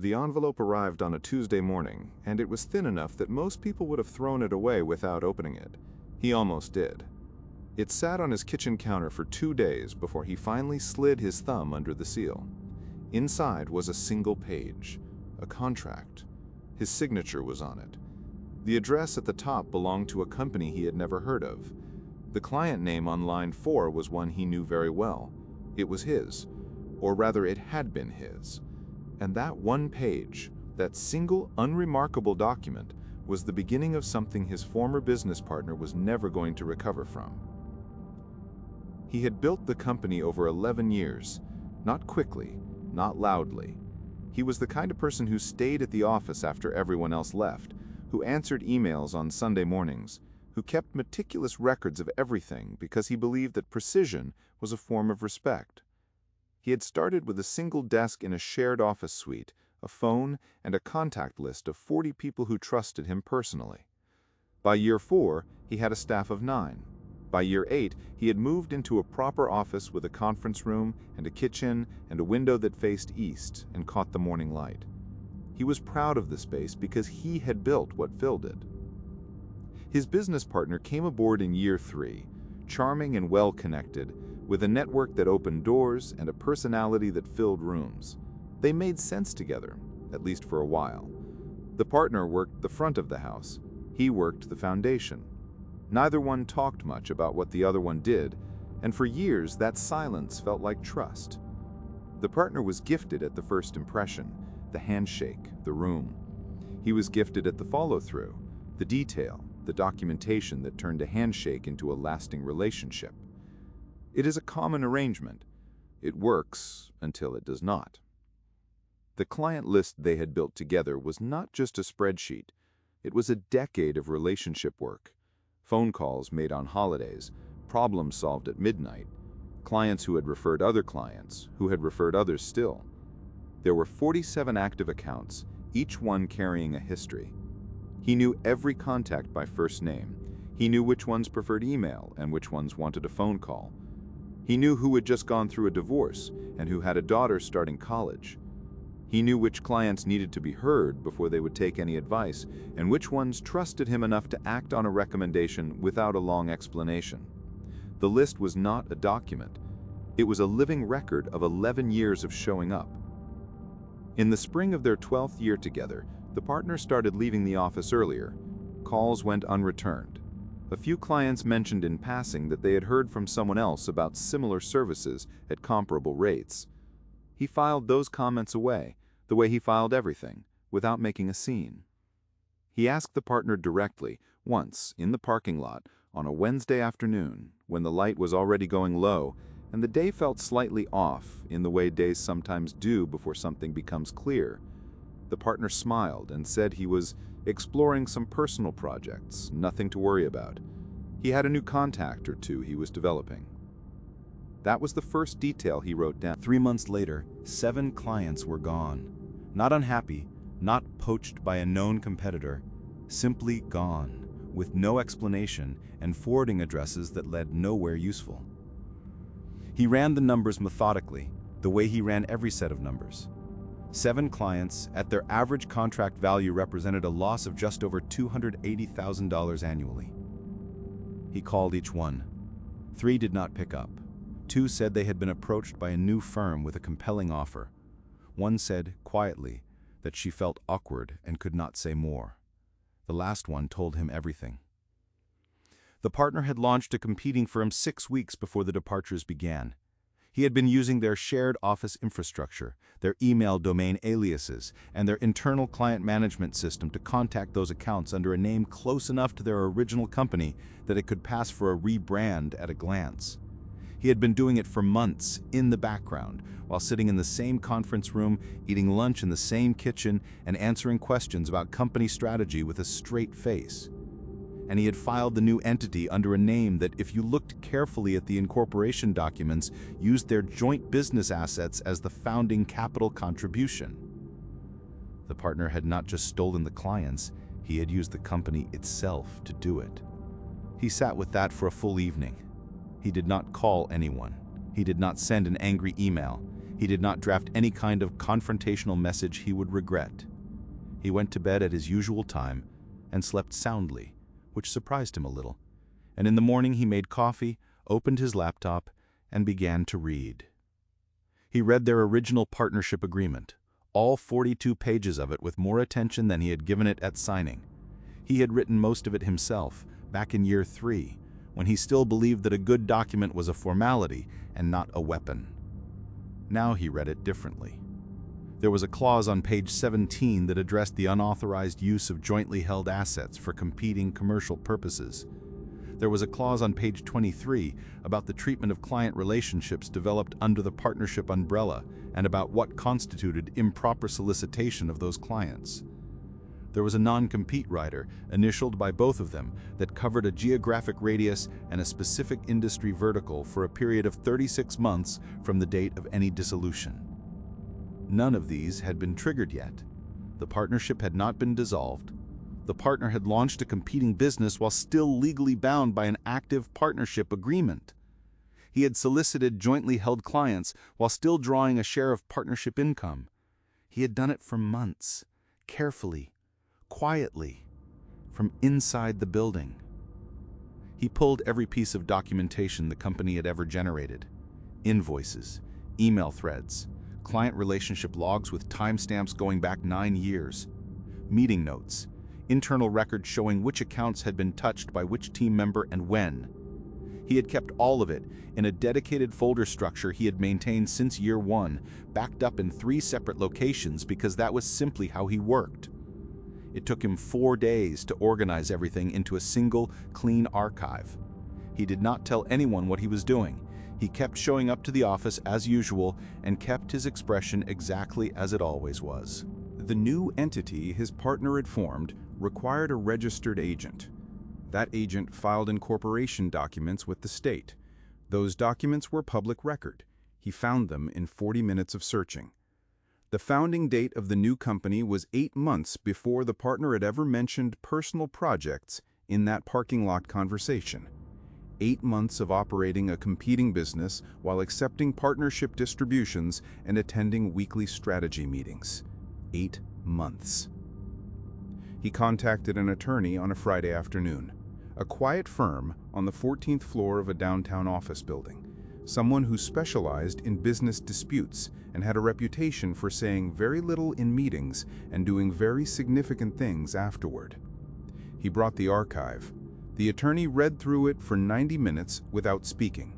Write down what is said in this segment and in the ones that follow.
The envelope arrived on a Tuesday morning, and it was thin enough that most people would have thrown it away without opening it. He almost did. It sat on his kitchen counter for 2 days before he finally slid his thumb under the seal. Inside was a single page, a contract. His signature was on it. The address at the top belonged to a company he had never heard of. The client name on line 4 was one he knew very well. It was his, or rather it had been his. And that one page, that single unremarkable document, was the beginning of something his former business partner was never going to recover from. He had built the company over 11 years, not quickly, not loudly. He was the kind of person who stayed at the office after everyone else left, who answered emails on Sunday mornings, who kept meticulous records of everything because he believed that precision was a form of respect. He had started with a single desk in a shared office suite, a phone, and a contact list of 40 people who trusted him personally. By year 4, he had a staff of 9. By year 8, he had moved into a proper office with a conference room and a kitchen and a window that faced east and caught the morning light. He was proud of the space because he had built what filled it. His business partner came aboard in year 3, charming and well-connected, with a network that opened doors and a personality that filled rooms. They made sense together, at least for a while. The partner worked the front of the house. He worked the foundation. Neither one talked much about what the other one did, and for years that silence felt like trust. The partner was gifted at the first impression, the handshake, the room. He was gifted at the follow-through, the detail, the documentation that turned a handshake into a lasting relationship. It is a common arrangement. It works until it does not. The client list they had built together was not just a spreadsheet. It was a decade of relationship work. Phone calls made on holidays, problems solved at midnight, clients who had referred other clients, who had referred others still. There were 47 active accounts, each one carrying a history. He knew every contact by first name. He knew which ones preferred email and which ones wanted a phone call. He knew who had just gone through a divorce and who had a daughter starting college. He knew which clients needed to be heard before they would take any advice, and which ones trusted him enough to act on a recommendation without a long explanation. The list was not a document. It was a living record of 11 years of showing up. In the spring of their 12th year together, the partners started leaving the office earlier. Calls went unreturned. A few clients mentioned in passing that they had heard from someone else about similar services at comparable rates. He filed those comments away, the way he filed everything, without making a scene. He asked the partner directly, once, in the parking lot, on a Wednesday afternoon, when the light was already going low, and the day felt slightly off, in the way days sometimes do before something becomes clear. The partner smiled and said he was exploring some personal projects, nothing to worry about. He had a new contact or two he was developing. That was the first detail he wrote down. 3 months later, 7 clients were gone. Not unhappy, not poached by a known competitor, simply gone, with no explanation and forwarding addresses that led nowhere useful. He ran the numbers methodically, the way he ran every set of numbers. 7 clients, at their average contract value, represented a loss of just over $280,000 annually. He called each one. 3 did not pick up. 2 said they had been approached by a new firm with a compelling offer. 1 said, quietly, that she felt awkward and could not say more. The last one told him everything. The partner had launched a competing firm 6 weeks before the departures began. He had been using their shared office infrastructure, their email domain aliases, and their internal client management system to contact those accounts under a name close enough to their original company that it could pass for a rebrand at a glance. He had been doing it for months, in the background, while sitting in the same conference room, eating lunch in the same kitchen, and answering questions about company strategy with a straight face. And he had filed the new entity under a name that, if you looked carefully at the incorporation documents, used their joint business assets as the founding capital contribution. The partner had not just stolen the clients, he had used the company itself to do it. He sat with that for a full evening. He did not call anyone. He did not send an angry email. He did not draft any kind of confrontational message he would regret. He went to bed at his usual time and slept soundly, which surprised him a little. And in the morning he made coffee, opened his laptop, and began to read. He read their original partnership agreement, all 42 pages of it, with more attention than he had given it at signing. He had written most of it himself, back in year 3, when he still believed that a good document was a formality and not a weapon. Now he read it differently. There was a clause on page 17 that addressed the unauthorized use of jointly held assets for competing commercial purposes. There was a clause on page 23 about the treatment of client relationships developed under the partnership umbrella and about what constituted improper solicitation of those clients. There was a non-compete rider, initialed by both of them, that covered a geographic radius and a specific industry vertical for a period of 36 months from the date of any dissolution. None of these had been triggered yet. The partnership had not been dissolved. The partner had launched a competing business while still legally bound by an active partnership agreement. He had solicited jointly held clients while still drawing a share of partnership income. He had done it for months, carefully, quietly, from inside the building. He pulled every piece of documentation the company had ever generated: invoices, email threads, client relationship logs with timestamps going back 9 years, meeting notes, internal records showing which accounts had been touched by which team member and when. He had kept all of it in a dedicated folder structure he had maintained since year 1, backed up in 3 separate locations because that was simply how he worked. It took him 4 days to organize everything into a single, clean archive. He did not tell anyone what he was doing. He kept showing up to the office as usual and kept his expression exactly as it always was. The new entity his partner had formed required a registered agent. That agent filed incorporation documents with the state. Those documents were public record. He found them in 40 minutes of searching. The founding date of the new company was 8 months before the partner had ever mentioned personal projects in that parking lot conversation. 8 months of operating a competing business while accepting partnership distributions and attending weekly strategy meetings. 8 months. He contacted an attorney on a Friday afternoon, a quiet firm on the 14th floor of a downtown office building, someone who specialized in business disputes and had a reputation for saying very little in meetings and doing very significant things afterward. He brought the archive. The attorney read through it for 90 minutes without speaking.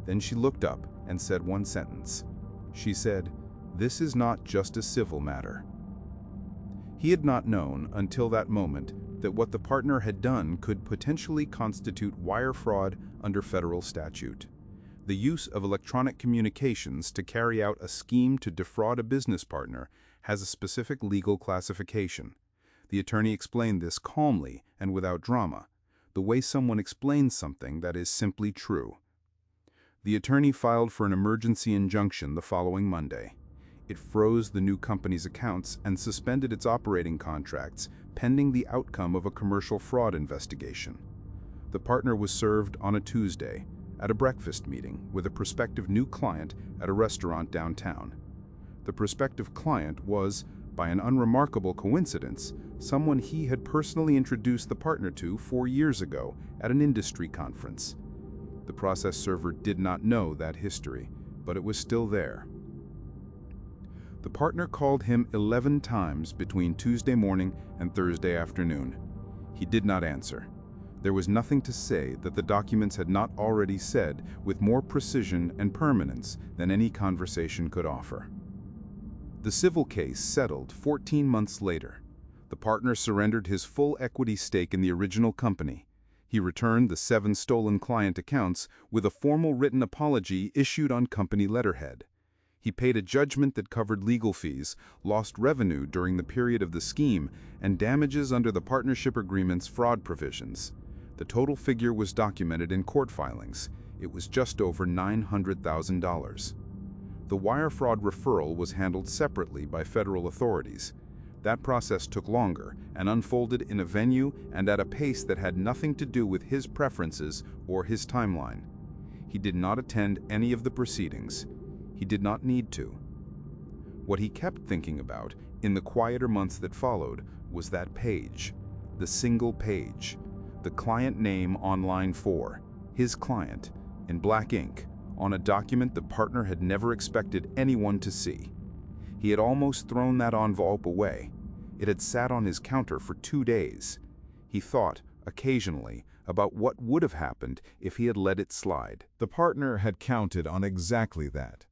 Then she looked up and said one sentence. She said, "This is not just a civil matter." He had not known until that moment that what the partner had done could potentially constitute wire fraud under federal statute. The use of electronic communications to carry out a scheme to defraud a business partner has a specific legal classification. The attorney explained this calmly and without drama, the way someone explains something that is simply true. The attorney filed for an emergency injunction the following Monday. It froze the new company's accounts and suspended its operating contracts pending the outcome of a commercial fraud investigation. The partner was served on a Tuesday at a breakfast meeting with a prospective new client at a restaurant downtown. The prospective client was, by an unremarkable coincidence, someone he had personally introduced the partner to 4 years ago at an industry conference. The process server did not know that history, but it was still there. The partner called him 11 times between Tuesday morning and Thursday afternoon. He did not answer. There was nothing to say that the documents had not already said with more precision and permanence than any conversation could offer. The civil case settled 14 months later. The partner surrendered his full equity stake in the original company. He returned the 7 stolen client accounts with a formal written apology issued on company letterhead. He paid a judgment that covered legal fees, lost revenue during the period of the scheme, and damages under the partnership agreement's fraud provisions. The total figure was documented in court filings. It was just over $900,000. The wire fraud referral was handled separately by federal authorities. That process took longer and unfolded in a venue and at a pace that had nothing to do with his preferences or his timeline. He did not attend any of the proceedings. He did not need to. What he kept thinking about in the quieter months that followed was that page, the single page, the client name on line 4, his client, in black ink, on a document the partner had never expected anyone to see. He had almost thrown that envelope away. It had sat on his counter for 2 days. He thought, occasionally, about what would have happened if he had let it slide. The partner had counted on exactly that.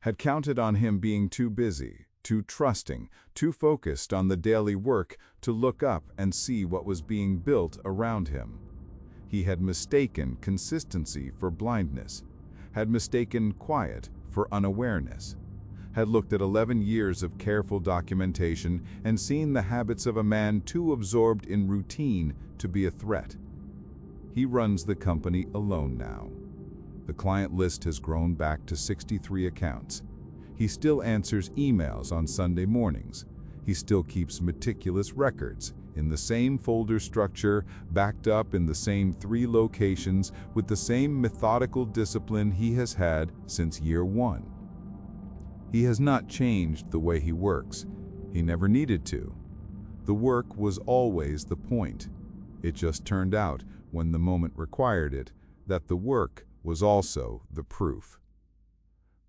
Had counted on him being too busy, too trusting, too focused on the daily work to look up and see what was being built around him. He had mistaken consistency for blindness, had mistaken quiet for unawareness, had looked at 11 years of careful documentation and seen the habits of a man too absorbed in routine to be a threat. He runs the company alone now. The client list has grown back to 63 accounts. He still answers emails on Sunday mornings. He still keeps meticulous records in the same folder structure, backed up in the same 3 locations, with the same methodical discipline he has had since year 1. He has not changed the way he works. He never needed to. The work was always the point. It just turned out, when the moment required it, that the work was also the proof.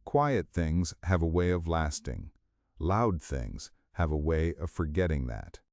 Quiet things have a way of lasting. Loud things have a way of forgetting that.